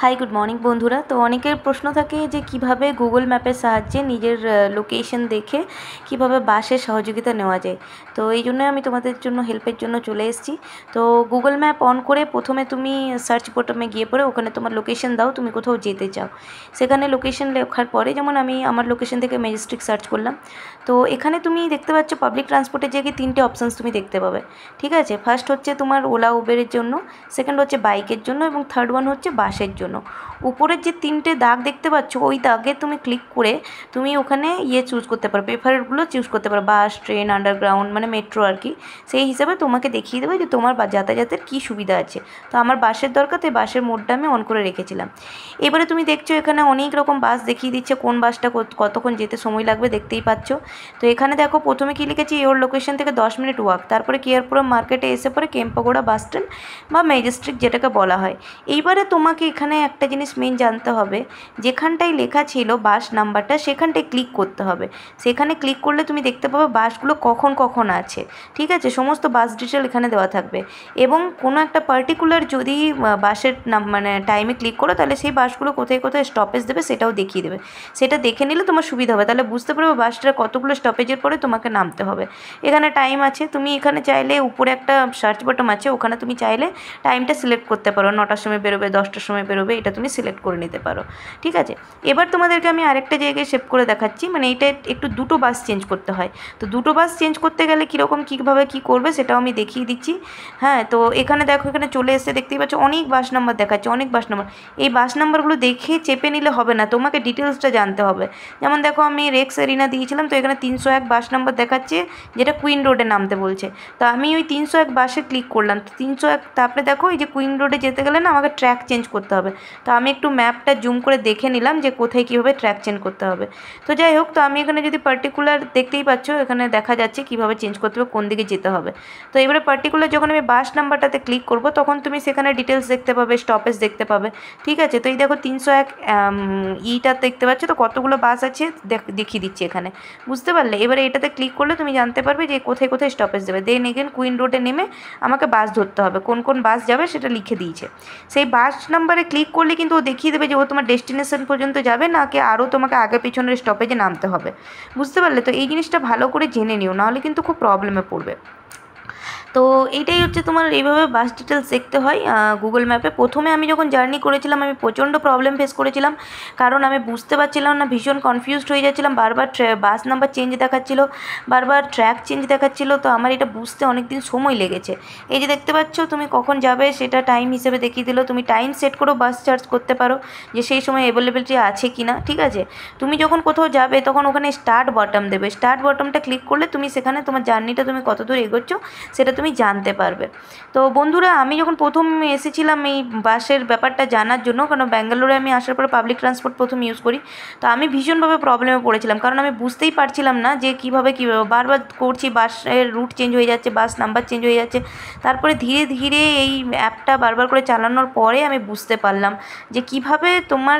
Hi good morning বন্ধুরা। তো অনেকের প্রশ্ন থাকে যে কিভাবে গুগল ম্যাপের সাহায্যে নিজের লোকেশন দেখে কিভাবে বাসের সহযোগিতা নেওয়া যায়। তো এই জন্য আমি তোমাদের জন্য হেল্পের জন্য চলে এসেছি। তো গুগল ম্যাপ অন করে প্রথমে তুমি সার্চ বটমে গিয়ে পড়ে ওখানে তোমার লোকেশন দাও, তুমি কোথাও যেতে চাও। সেখানে লোকেশন লেখার পরে যেমন আমি আমার লোকেশন থেকে ম্যাজেস্টিক সার্চ করলাম। তো এখানে তুমি দেখতে পাচ্ছ পাবলিক ট্রান্সপোর্টের জায়গায় তিনটে অপশানস তুমি দেখতে পাবে। ঠিক আছে, ফার্স্ট হচ্ছে তোমার ওলা উবেরের জন্য, সেকেন্ড হচ্ছে বাইকের জন্য এবং থার্ড ওয়ান হচ্ছে বাসের জন্য। উপরের যে তিনটে দাগ দেখতে পাচ্ছ ওই দাগে তুমি ক্লিক করে তুমি ওখানে চুজ করতে পারো, প্রেফারেডগুলো চুজ করতে পারো, বাস, ট্রেন, আন্ডারগ্রাউন্ড মানে মেট্রো আর কি। সেই হিসাবে তোমাকে দেখিয়ে দেবে যে তোমার যাতায়াতের কী সুবিধা আছে। তো আমার বাসের দরকার, তাই বাসের মোডটা আমি অন করে রেখেছিলাম। এবারে তুমি দেখছো এখানে অনেক রকম বাস দেখিয়ে দিচ্ছে, কোন বাসটা কতক্ষণ যেতে সময় লাগবে দেখতেই পাচ্ছ। তো এখানে দেখো প্রথমে কি লিখেছি, ওর লোকেশন থেকে 10 মিনিট ওয়াক, তারপরে কেয়ারপুরম মার্কেটে এসে পরে কেম্পাগোড়া বাস স্ট্যান্ড বা ম্যাজেস্টিক যেটাকে বলা হয়। এইবারে তোমাকে এখানে একটা জিনিস মেন জানতে হবে, যেখানটায় লেখা ছিল বাস নাম্বারটা সেখানটায় ক্লিক করতে হবে। সেখানে ক্লিক করলে তুমি দেখতে পাবে বাসগুলো কখন কখন আছে। ঠিক আছে, সমস্ত বাস ডিটেল এখানে দেওয়া থাকবে এবং কোনো একটা পার্টিকুলার যদি বাসের মানে টাইমে ক্লিক করো তাহলে সেই বাসগুলো কোথায় কোথায় স্টপেজ দেবে সেটাও দেখিয়ে দেবে। সেটা দেখে নিলে তোমার সুবিধা হবে, তাহলে বুঝতে পারবে বাসটার কতগুলো স্টপেজের পরে তোমাকে নামতে হবে। এখানে টাইম আছে, তুমি এখানে চাইলে উপরে একটা সার্চ বটন আছে, ওখানে তুমি চাইলে টাইমটা সিলেক্ট করতে পারো, 9টার সময় বেরোবে, 10টার সময় বেরোবে, এটা তুমি সিলেক্ট করে নিতে পারো। ঠিক আছে, এবার তোমাদেরকে আমি আরেকটা জায়গায় সেভ করে দেখাচ্ছি, মানে এটা একটু দুটো বাস চেঞ্জ করতে হয়। তো দুটো বাস চেঞ্জ করতে গেলে কীরকম কীভাবে কী করবে সেটাও আমি দেখিয়ে দিচ্ছি। হ্যাঁ, তো এখানে দেখো, এখানে চলে এসে দেখতেই পাচ্ছ অনেক বাস নাম্বার দেখাচ্ছে, অনেক বাস নাম্বার। এই বাস নাম্বারগুলো দেখে চেপে নিলে হবে না, তোমাকে ডিটেলসটা জানতে হবে। যেমন দেখো আমি রেক্স এরিনা দিয়েছিলাম, তো এখানে 301 বাস নাম্বার দেখাচ্ছে, যেটা কুইন রোডে নামতে বলছে। তো আমি ওই 301 বাসে ক্লিক করলাম। তো 301, তারপরে দেখো এই যে কুইন রোডে যেতে গেলে না আমাকে ট্র্যাক চেঞ্জ করতে হবে। তো আমি একটু ম্যাপটা জুম করে দেখে নিলাম যে কোথায় কীভাবে ট্র্যাক চেঞ্জ করতে হবে। তো যাই হোক, তো আমি এখানে যদি পার্টিকুলার দেখতেই পাচ্ছ এখানে দেখা যাচ্ছে কীভাবে চেঞ্জ করতে হবে, কোন দিকে যেতে হবে। তো এবারে পার্টিকুলার যখন আমি বাস নাম্বারটাতে ক্লিক করব তখন তুমি সেখানে ডিটেলস দেখতে পাবে, স্টপেজ দেখতে পাবে। ঠিক আছে, তো এই দেখো 301 ইটা দেখতে পাচ্ছ, তো কতগুলো বাস আছে দেখিয়ে দিচ্ছি এখানে, বুঝতে পারলে? এবারে এটাতে ক্লিক করলে তুমি জানতে পারবে যে কোথায় কোথায় স্টপেজ দেবে। দেন এগেন কুইন রোডে নেমে আমাকে বাস ধরতে হবে, কোন কোন বাস যাবে সেটা লিখে দিয়েছে। সেই বাস নাম্বারে ক্লিক করলে কিন্তু ও দেখিয়ে দেবে যে ও তোমার ডেস্টিনেশন পর্যন্ত যাবে, নাকি আরও তোমাকে আগে পিছনের স্টপেজে নামতে হবে। বুঝতে পারলে? তো এই জিনিসটা ভালো করে জেনে নিও, নাহলে কিন্তু খুব প্রবলেমে পড়বে। তো এইটাই হচ্ছে তোমার এইভাবে বাস ডিটেলস দেখতে হয় গুগল ম্যাপে। প্রথমে আমি যখন জার্নি করেছিলাম আমি প্রচণ্ড প্রবলেম ফেস করেছিলাম, কারণ আমি বুঝতে পারছিলাম না, ভীষণ কনফিউজড হয়ে যাচ্ছিলাম, বারবার বাস নাম্বার চেঞ্জ দেখাচ্ছিলো, বারবার ট্র্যাক চেঞ্জ দেখাচ্ছিলো। তো আমার এটা বুঝতে অনেক দিন সময় লেগেছে। এই যে দেখতে পাচ্ছ তুমি কখন যাবে সেটা টাইম হিসেবে দেখিয়ে দিল। তুমি টাইম সেট করেও বাস চার্জ করতে পারো যে সেই সময় অ্যাভেলেবিলিটি আছে কি না। ঠিক আছে, তুমি যখন কোথাও যাবে তখন ওখানে স্টার্ট বটম দেবে, স্টার্ট বটমটা ক্লিক করলে তুমি সেখানে তোমার জার্নিটা তুমি কত দূর এগোচ্ছ সেটা তুমি জানতে পারবে। তো বন্ধুরা, আমি যখন প্রথম এসেছিলাম এই বাসের ব্যাপারটা জানার জন্য, কারণ ব্যাঙ্গালোরে আমি আসার পরে পাবলিক ট্রান্সপোর্ট প্রথম ইউজ করি, তো আমি ভীষণভাবে প্রবলেমে পড়েছিলাম, কারণ আমি বুঝতেই পারছিলাম না যে কীভাবে বারবার করছি, বাসের রুট চেঞ্জ হয়ে যাচ্ছে, বাস নাম্বার চেঞ্জ হয়ে যাচ্ছে। তারপরে ধীরে ধীরে এই অ্যাপটা বারবার করে চালানোর পরে আমি বুঝতে পারলাম যে কিভাবে তোমার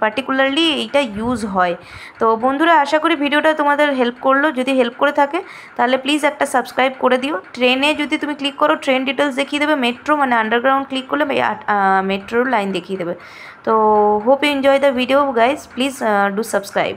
পার্টিকুলারলি এইটা ইউজ হয়। তো বন্ধুরা, আশা করি ভিডিওটা তোমাদের হেল্প করলো। যদি হেল্প করে থাকে তাহলে প্লিজ একটা সাবস্ক্রাইব করে দিও। ট্রেনে যদি তুমি ক্লিক করো ট্রেন ডিটেলস দেখিয়ে দেবে, মেট্রো মানে আন্ডারগ্রাউন্ড ক্লিক করলে মেট্রোর লাইন দেখিয়ে দেবে। তো hope you enjoy the video guys, please do subscribe.